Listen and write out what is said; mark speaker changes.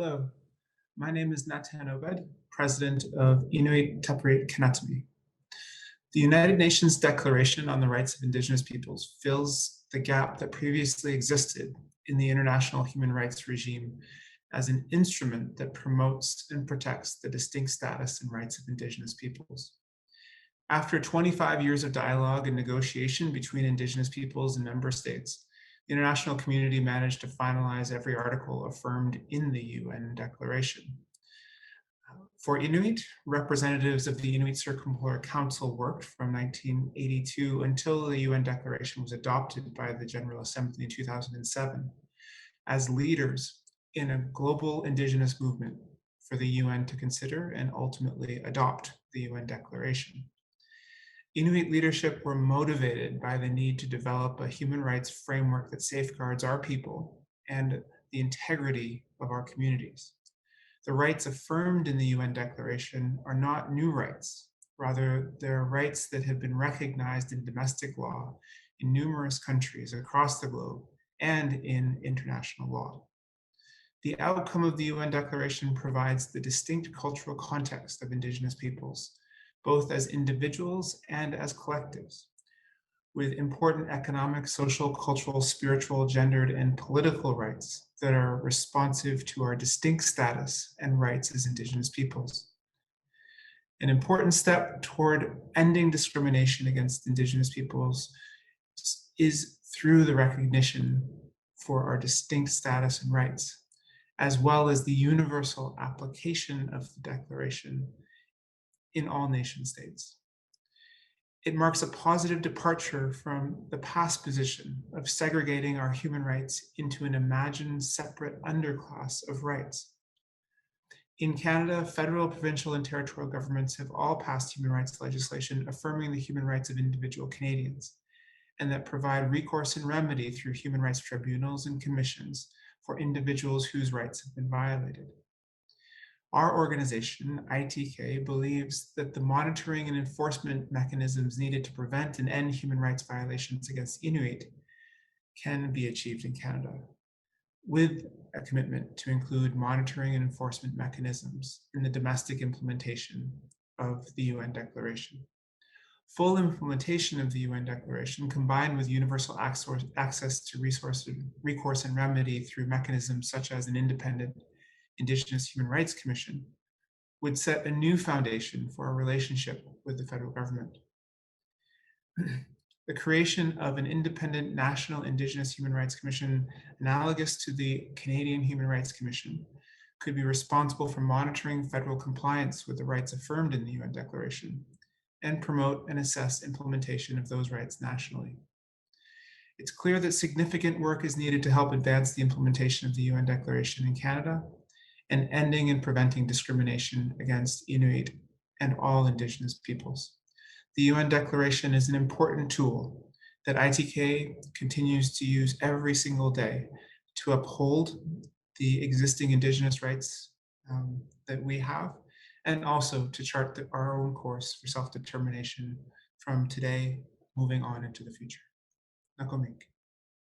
Speaker 1: Hello, my name is Natan Obed, President of Inuit Tapiriit Kanatami. The United Nations Declaration on the Rights of Indigenous Peoples fills the gap that previously existed in the international human rights regime as an instrument that promotes and protects the distinct status and rights of Indigenous peoples. After 25 years of dialogue and negotiation between Indigenous peoples and member states, the international community managed to finalize every article affirmed in the UN Declaration. For Inuit, representatives of the Inuit Circumpolar Council worked from 1982 until the UN Declaration was adopted by the General Assembly in 2007 as leaders in a global Indigenous movement for the UN to consider and ultimately adopt the UN Declaration. Inuit leadership were motivated by the need to develop a human rights framework that safeguards our people and the integrity of our communities. The rights affirmed in the UN Declaration are not new rights. Rather, they're rights that have been recognized in domestic law in numerous countries across the globe and in international law. The outcome of the UN Declaration provides the distinct cultural context of Indigenous peoples, both as individuals and as collectives, with important economic, social, cultural, spiritual, gendered, and political rights that are responsive to our distinct status and rights as Indigenous peoples. An important step toward ending discrimination against Indigenous peoples is through the recognition for our distinct status and rights, as well as the universal application of the Declaration in all nation states. It marks a positive departure from the past position of segregating our human rights into an imagined separate underclass of rights. In Canada, federal, provincial, and territorial governments have all passed human rights legislation affirming the human rights of individual Canadians, and that provide recourse and remedy through human rights tribunals and commissions for individuals whose rights have been violated. Our organization, ITK, believes that the monitoring and enforcement mechanisms needed to prevent and end human rights violations against Inuit can be achieved in Canada, with a commitment to include monitoring and enforcement mechanisms in the domestic implementation of the UN Declaration. Full implementation of the UN Declaration, combined with universal access to recourse and remedy through mechanisms such as an independent Indigenous Human Rights Commission, would set a new foundation for our relationship with the federal government. The creation of an independent national Indigenous Human Rights Commission, analogous to the Canadian Human Rights Commission, could be responsible for monitoring federal compliance with the rights affirmed in the UN Declaration and promote and assess implementation of those rights nationally. It's clear that significant work is needed to help advance the implementation of the UN Declaration in Canada and ending and preventing discrimination against Inuit and all Indigenous peoples. The UN Declaration is an important tool that ITK continues to use every single day to uphold the existing Indigenous rights that we have, and also to chart our own course for self-determination from today moving on into the future. Nakomik.